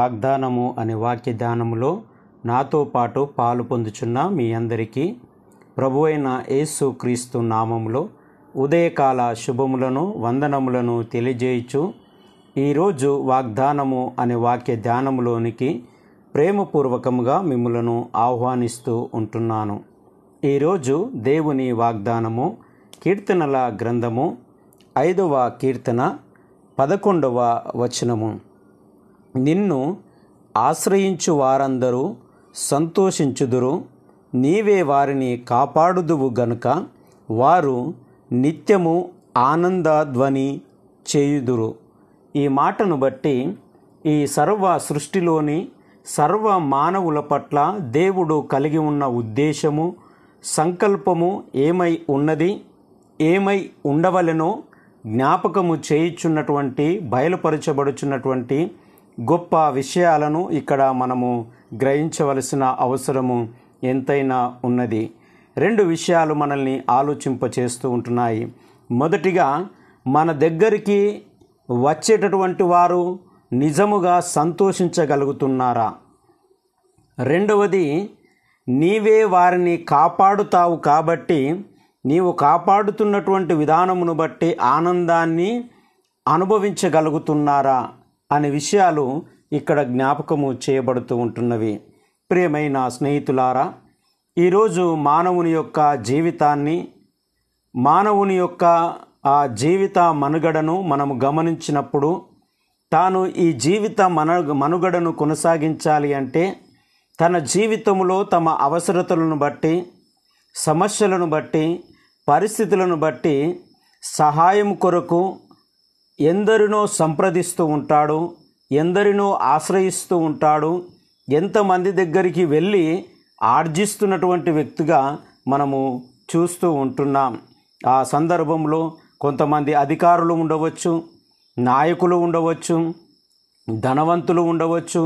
వాగ్దానము అనే వాక్య ధ్యానములో నాతో పాటు పాలు పొందుచున్న మీ అందరికీ ప్రభువైన యేసు క్రీస్తు నామములో ఉదయకాల శుభములను వందనములను తెలియజేయుచు ఈరోజు వాగ్దానము అనే వాక్య ధ్యానములోనికి ప్రేమపూర్వకముగా మిమ్ములను ఆహ్వానిస్తూ ఉంటున్నాను. ఈరోజు దేవుని వాగ్దానము కీర్తనల గ్రంథము 5వ కీర్తన 11వ వచనము. నిన్ను ఆశ్రయించు వారందరూ సంతోషించుదురు, నీవే వారిని కాపాడుదువు గనుక వారు నిత్యము ఆనందధ్వని చేయుదురు. ఈ మాటను బట్టి ఈ సర్వ సృష్టిలోని సర్వ మానవుల పట్ల దేవుడు కలిగి ఉన్న ఉద్దేశము, సంకల్పము ఏమై ఉన్నది, ఏమై ఉండవలెనో జ్ఞాపకము చేయుచున్నటువంటి బయలుపరచబడుచున్నటువంటి గొప్ప విషయాలను ఇక్కడ మనము గ్రహించవలసిన అవసరము ఎంతైనా ఉన్నది. 2 విషయాలు మనల్ని ఆలోచింపచేస్తూ ఉంటున్నాయి. మొదటిగా, మన దగ్గరికి వచ్చేటటువంటి వారు నిజముగా సంతోషించగలుగుతున్నారా? రెండవది, నీవే వారిని కాపాడుతావు కాబట్టి నీవు కాపాడుతున్నటువంటి విధానమును బట్టి ఆనందాన్ని అనుభవించగలుగుతున్నారా అనే విషయాలు ఇక్కడ జ్ఞాపకము చేయబడుతూ ఉంటున్నవి. ప్రియమైన స్నేహితులారా, ఈరోజు మానవుని యొక్క జీవితాన్ని, మానవుని యొక్క ఆ జీవిత మనుగడను మనము గమనించినప్పుడు, తాను ఈ జీవిత మనుగడను కొనసాగించాలి అంటే తన జీవితంలో తమ అవసరతలను బట్టి, సమస్యలను బట్టి, పరిస్థితులను బట్టి సహాయం కొరకు ఎందరినో సంప్రదిస్తూ ఉంటాడు, ఎందరినో ఆశ్రయిస్తూ ఉంటాడు. ఎంతమంది దగ్గరికి వెళ్ళి ఆర్జిస్తున్నటువంటి వ్యక్తిగా మనము చూస్తూ ఉంటున్నాం. ఆ సందర్భంలో కొంతమంది అధికారులు ఉండవచ్చు, నాయకులు ఉండవచ్చు, ధనవంతులు ఉండవచ్చు,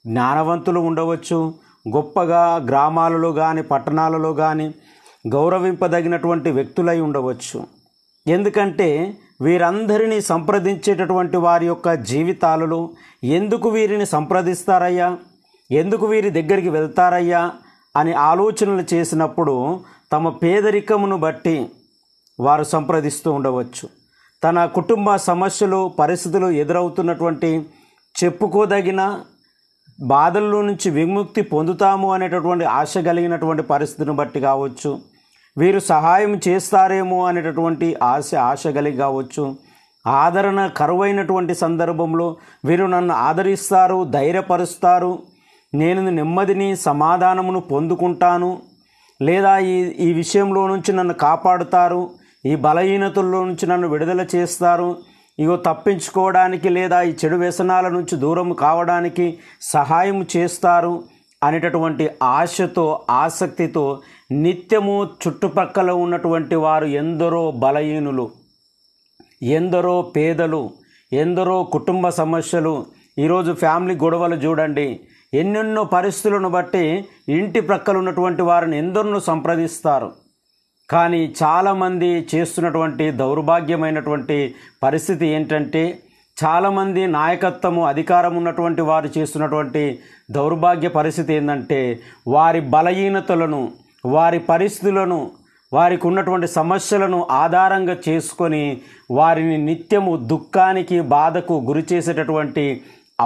జ్ఞానవంతులు ఉండవచ్చు, గొప్పగా గ్రామాలలో కానీ పట్టణాలలో కానీ గౌరవింపదగినటువంటి వ్యక్తులై ఉండవచ్చు. ఎందుకంటే వీరందరినీ సంప్రదించేటటువంటి వారి యొక్క జీవితాలలో ఎందుకు వీరిని సంప్రదిస్తారయ్యా, ఎందుకు వీరి దగ్గరికి వెళ్తారయ్యా అని ఆలోచనలు చేసినప్పుడు తమ పేదరికమును బట్టి వారు సంప్రదిస్తూ ఉండవచ్చు. తన కుటుంబ సమస్యలు, పరిస్థితులు ఎదురవుతున్నటువంటి చెప్పుకోదగిన బాధల్లో నుంచి విముక్తి పొందుతాము అనేటటువంటి ఆశ కలిగినటువంటి పరిస్థితిని బట్టి కావచ్చు, వీరు సహాయం చేస్తారేమో అనేటటువంటి ఆశ కలిగి కావచ్చు, ఆదరణ కరువైనటువంటి సందర్భంలో వీరు నన్ను ఆదరిస్తారు, ధైర్యపరుస్తారు, నేను నెమ్మదిని సమాధానమును పొందుకుంటాను, లేదా ఈ విషయంలో నుంచి నన్ను కాపాడుతారు, ఈ బలహీనతల్లో నుంచి నన్ను విడుదల చేస్తారు, ఇగో తప్పించుకోవడానికి లేదా ఈ చెడు వ్యసనాల నుంచి దూరం కావడానికి సహాయం చేస్తారు అనేటటువంటి ఆశతో, ఆసక్తితో నిత్యము చుట్టుపక్కల ఉన్నటువంటి వారు ఎందరో బలహీనులు, ఎందరో పేదలు, ఎందరో కుటుంబ సమస్యలు, ఈరోజు ఫ్యామిలీ గొడవలు చూడండి, ఎన్నెన్నో పరిస్థితులను బట్టి ఇంటి ప్రక్కల ఉన్నటువంటి వారిని ఎందరినో సంప్రదిస్తారు. కానీ చాలామంది చేస్తున్నటువంటి దౌర్భాగ్యమైనటువంటి పరిస్థితి ఏంటంటే, చాలామంది నాయకత్వము, అధికారం ఉన్నటువంటి వారు చేస్తున్నటువంటి దౌర్భాగ్య పరిస్థితి ఏంటంటే, వారి బలహీనతలను, వారి పరిస్థితులను, వారికి ఉన్నటువంటి సమస్యలను ఆధారంగా చేసుకొని వారిని నిత్యము దుఃఖానికి, బాధకు గురి చేసేటటువంటి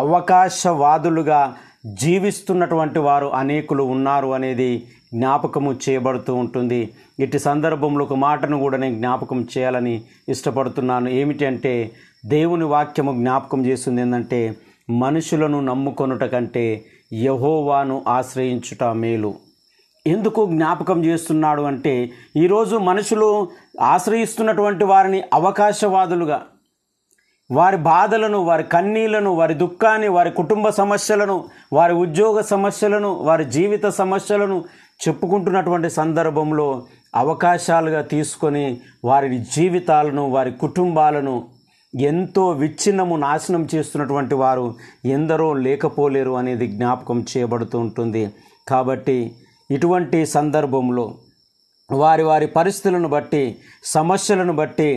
అవకాశవాదులుగా జీవిస్తున్నటువంటి వారు అనేకులు ఉన్నారు అనేది జ్ఞాపకము చేయబడుతూ ఉంటుంది. ఇట్టి సందర్భంలో ఒక మాటను కూడా నేను జ్ఞాపకం చేయాలని ఇష్టపడుతున్నాను. ఏమిటంటే, దేవుని వాక్యము జ్ఞాపకం చేస్తుంది ఏంటంటే, మనుషులను నమ్ముకొనుట కంటే యెహోవాను ఆశ్రయించుట మేలు. ఎందుకు జ్ఞాపకం చేస్తున్నాడు అంటే, ఈరోజు మనుషులు ఆశ్రయిస్తున్నటువంటి వారిని అవకాశవాదులుగా, వారి బాధలను, వారి కన్నీళ్లను, వారి దుఃఖాన్ని, వారి కుటుంబ సమస్యలను, వారి ఉద్యోగ సమస్యలను, వారి జీవిత సమస్యలను చెప్పుకుంటున్నటువంటి సందర్భంలో అవకాశాలుగా తీసుకొని వారి జీవితాలను, వారి కుటుంబాలను ఎంతో విచ్ఛిన్నము, నాశనం చేస్తున్నటువంటి వారు ఎందరో లేకపోలేరు అనేది జ్ఞాపకం చేయబడుతూ ఉంటుంది. కాబట్టి ఇటువంటి సందర్భంలో వారి వారి పరిస్థితులను బట్టి, సమస్యలను బట్టి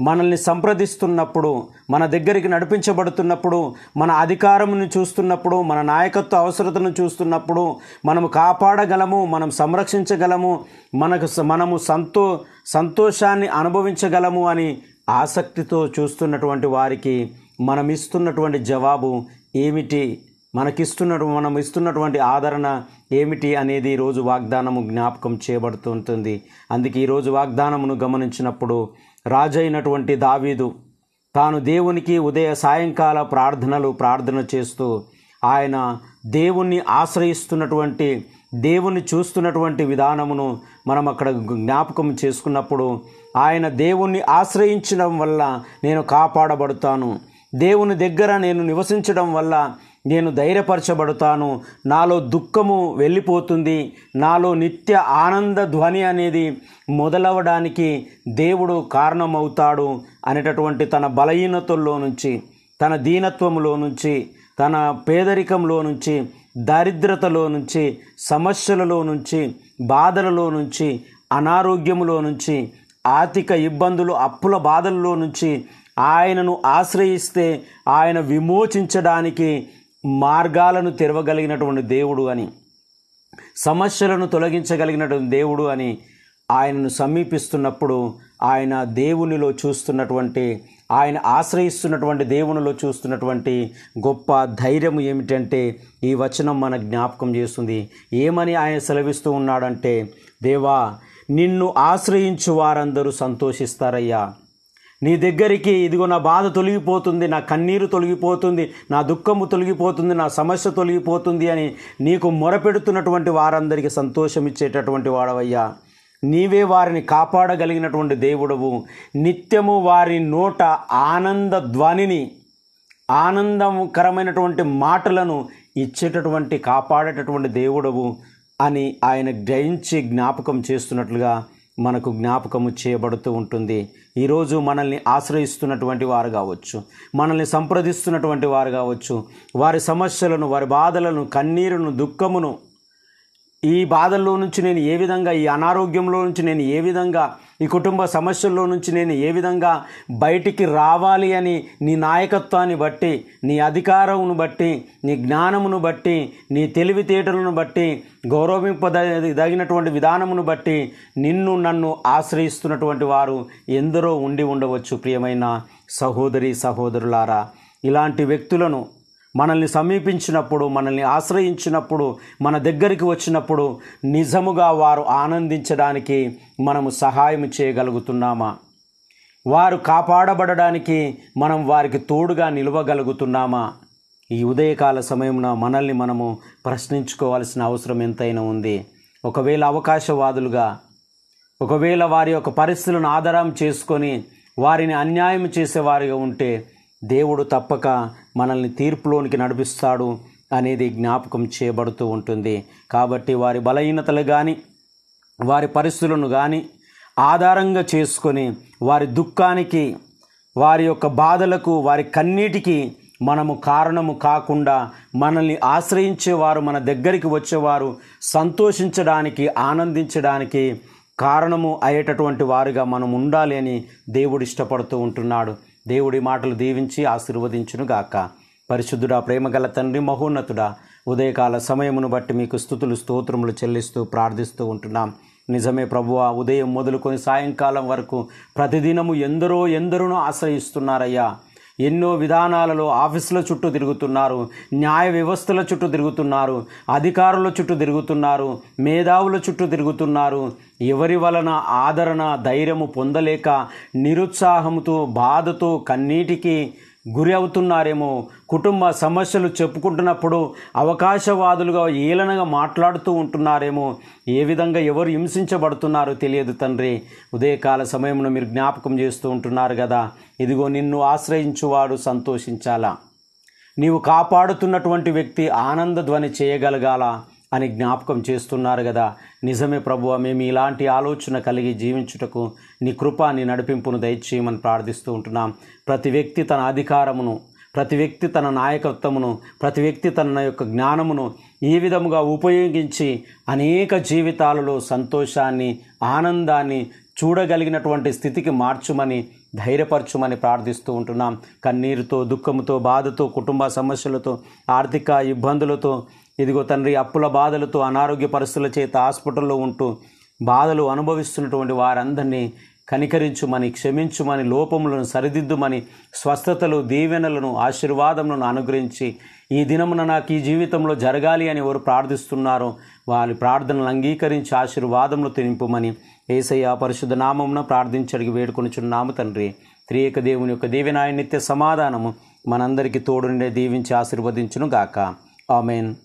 మనల్ని సంప్రదిస్తున్నప్పుడు, మన దగ్గరికి నడిపించబడుతున్నప్పుడు, మన అధికారమును చూస్తున్నప్పుడు, మన నాయకత్వ అవసరతను చూస్తున్నప్పుడు మనము కాపాడగలము, మనం సంరక్షించగలము, మనము సంతోషాన్ని అనుభవించగలము అని ఆసక్తితో చూస్తున్నటువంటి వారికి మనం ఇస్తున్నటువంటి జవాబు ఏమిటి, మనం ఇస్తున్నటువంటి ఆదరణ ఏమిటి అనేది ఈరోజు వాగ్దానము జ్ఞాపకం చేయబడుతుంటుంది. అందుకే ఈరోజు వాగ్దానమును గమనించినప్పుడు రాజైనటువంటి దావీదు తాను దేవునికి ఉదయ సాయంకాల ప్రార్థన చేస్తూ ఆయన దేవుణ్ణి ఆశ్రయిస్తున్నటువంటి, దేవుణ్ణి చూస్తున్నటువంటి విధానమును మనం అక్కడ జ్ఞాపకం చేసుకున్నప్పుడు, ఆయన దేవుణ్ణి ఆశ్రయించడం వల్ల నేను కాపాడబడతాను, దేవుని దగ్గర నేను నివసించడం వల్ల నేను ధైర్యపరచబడతాను, నాలో దుఃఖము వెళ్ళిపోతుంది, నాలో నిత్య ఆనంద ధ్వని అనేది మొదలవడానికి దేవుడు కారణమవుతాడు అనేటటువంటి తన బలహీనతల్లో నుంచి, తన దీనత్వములో నుంచి, తన పేదరికంలో నుంచి, దారిద్రతలో నుంచి, సమస్యలలో నుంచి, బాధలలో నుంచి, అనారోగ్యములో నుంచి, ఆర్థిక ఇబ్బందులు, అప్పుల బాధల్లో నుంచి ఆయనను ఆశ్రయిస్తే ఆయన విమోచించడానికి మార్గాలను తెరవగలిగినటువంటి దేవుడు అని, సమస్యలను తొలగించగలిగినటువంటి దేవుడు అని ఆయనను సమీపిస్తున్నప్పుడు ఆయన దేవునిలో చూస్తున్నటువంటి, ఆయన ఆశ్రయిస్తున్నటువంటి దేవునిలో చూస్తున్నటువంటి గొప్ప ధైర్యం ఏమిటంటే ఈ వచనం మన జ్ఞాపకం చేస్తుంది. ఏమని ఆయన సెలవిస్తూ ఉన్నాడంటే, దేవా నిన్ను ఆశ్రయించు వారందరూ సంతోషిస్తారయ్యా. నీ దగ్గరికి ఇదిగో నా బాధ తొలగిపోతుంది, నా కన్నీరు తొలగిపోతుంది, నా దుఃఖము తొలగిపోతుంది, నా సమస్య తొలగిపోతుంది అని నీకు మొరపెడుతున్నటువంటి వారందరికీ సంతోషం ఇచ్చేటటువంటి వాడవయ్యా. నీవే వారిని కాపాడగలిగినటువంటి దేవుడవు. నిత్యము వారి నోట ఆనంద ధ్వనిని, ఆనందకరమైనటువంటి మాటలను ఇచ్చేటటువంటి, కాపాడేటటువంటి దేవుడవు అని ఆయన గ్రహించి జ్ఞాపకం చేస్తున్నట్లుగా మనకు జ్ఞాపకము చేయబడుతూ ఉంటుంది. ఈరోజు మనల్ని ఆశ్రయిస్తున్నటువంటి వారు కావచ్చు, మనల్ని సంప్రదిస్తున్నటువంటి వారు కావచ్చు, వారి సమస్యలను, వారి బాధలను, కన్నీరును, దుఃఖమును, ఈ బాధల్లో నుంచి నేను ఏ విధంగా, ఈ అనారోగ్యంలో నుంచి నేను ఏ విధంగా, ఈ కుటుంబ సమస్యల్లో నుంచి నేను ఏ విధంగా బయటికి రావాలి అని నీ నాయకత్వాన్ని బట్టి, నీ అధికారమును బట్టి, నీ జ్ఞానమును బట్టి, నీ తెలివితేటలను బట్టి, గౌరవింపదగినటువంటి విధానమును బట్టి నిన్ను నన్ను ఆశ్రయిస్తున్నటువంటి వారు ఎందరో ఉండి ఉండవచ్చు. ప్రియమైన సహోదరి సహోదరులారా, ఇలాంటి వ్యక్తులను మనల్ని సమీపించినప్పుడు, మనల్ని ఆశ్రయించినప్పుడు, మన దగ్గరికి వచ్చినప్పుడు నిజముగా వారు ఆనందించడానికి మనము సహాయం చేయగలుగుతున్నామా? వారు కాపాడబడడానికి మనం వారికి తోడుగా నిలవగలుగుతున్నామా? ఈ ఉదయకాల సమయమున మనల్ని మనము ప్రశ్నించుకోవాల్సిన అవసరం ఎంతైనా ఉంది. ఒకవేళ అవకాశవాదులుగా, ఒకవేళ వారి యొక్క పరిస్థితులను ఆధారం చేసుకొని వారిని అన్యాయం చేసేవారిగా ఉంటే దేవుడు తప్పక మనల్ని తీర్పులోనికి నడిపిస్తాడు అనేది జ్ఞాపకం చేయబడుతూ ఉంటుంది. కాబట్టి వారి బలహీనతలు కానీ, వారి పరిస్థితులను కానీ ఆధారంగా చేసుకొని వారి దుఃఖానికి, వారి యొక్క బాధలకు, వారి కన్నీటికి మనము కారణము కాకుండా మనల్ని ఆశ్రయించేవారు, మన దగ్గరికి వచ్చేవారు సంతోషించడానికి, ఆనందించడానికి కారణము అయ్యేటటువంటి వారుగా మనం ఉండాలి అని దేవుడు ఇష్టపడుతూ ఉంటున్నాడు. దేవుడి మాటలు దీవించి ఆశీర్వదించునుగాక. పరిశుద్ధుడా, ప్రేమగల తండ్రి, మహోన్నతుడా, ఉదయకాల సమయమును బట్టి మీకు స్తుతులు స్తోత్రములు చెల్లిస్తూ ప్రార్థిస్తూ ఉంటున్నాం. నిజమే ప్రభువా, ఉదయం మొదలుకొని సాయంకాలం వరకు ప్రతిదినము ఎందరో ఆశ్రయిస్తున్నారయ్యా. ఎన్నో విధానాలలో ఆఫీసుల చుట్టూ తిరుగుతున్నారు, న్యాయ వ్యవస్థల చుట్టూ తిరుగుతున్నారు, అధికారుల చుట్టూ తిరుగుతున్నారు, మేధావుల చుట్టూ తిరుగుతున్నారు. ఎవరి వలన ఆదరణ, ధైర్యము పొందలేక నిరుత్సాహంతో, బాధతో, కన్నీటికి గురి అవుతున్నారేమో. కుటుంబ సమస్యలు చెప్పుకుంటున్నప్పుడు అవకాశవాదులుగా, ఏలనగా మాట్లాడుతూ ఉంటున్నారేమో. ఏ విధంగా ఎవరు హింసించబడుతున్నారో తెలియదు తండ్రి. ఉదయకాల సమయంలో మీరు జ్ఞాపకం చేస్తూ ఉంటున్నారు కదా, ఇదిగో నిన్ను ఆశ్రయించువాడు సంతోషించాలా, నీవు కాపాడుతున్నటువంటి వ్యక్తి ఆనంద ధ్వని చేయగలగాల అని జ్ఞాపకం చేస్తున్నారు కదా. నిజమే ప్రభువా, మేము ఇలాంటి ఆలోచన కలిగి జీవించుటకు నీ కృప, నీ నడిపింపును దయచేయమని ప్రార్థిస్తూ ఉంటున్నాం. ప్రతి వ్యక్తి తన అధికారమును, ప్రతి వ్యక్తి తన నాయకత్వమును, ప్రతి వ్యక్తి తన యొక్క జ్ఞానమును ఈ విధముగా ఉపయోగించి అనేక జీవితాలలో సంతోషాన్ని, ఆనందాన్ని చూడగలిగినటువంటి స్థితికి మార్చుమని, ధైర్యపరచుమని ప్రార్థిస్తూ ఉంటున్నాం. కన్నీరుతో, దుఃఖముతో, బాధతో, కుటుంబ సమస్యలతో, ఆర్థిక ఇబ్బందులతో, ఇదిగో తండ్రి అప్పుల బాధలతో, అనారోగ్య పరిస్థితుల చేత హాస్పిటల్లో ఉంటూ బాధలు అనుభవిస్తున్నటువంటి వారందరినీ కనికరించుమని, క్షమించుమని, లోపములను సరిదిద్దుమని, స్వస్థతలు, దీవెనలను, ఆశీర్వాదములను అనుగ్రహించి ఈ దినమున నాకు ఈ జీవితంలో జరగాలి అని ఎవరు ప్రార్థిస్తున్నారో వారి ప్రార్థనలు అంగీకరించి ఆశీర్వాదములు తినింపుమని యేసయ్య పరిశుద్ధ నామమున ప్రార్థించి అడిగి వేడుకొనుచున్నాము తండ్రి. త్రియేక దేవుని యొక్క దీవెన, నిత్య సమాధానము మనందరికీ తోడు నుండి దీవించి ఆశీర్వదించును గాక. ఆమేన్.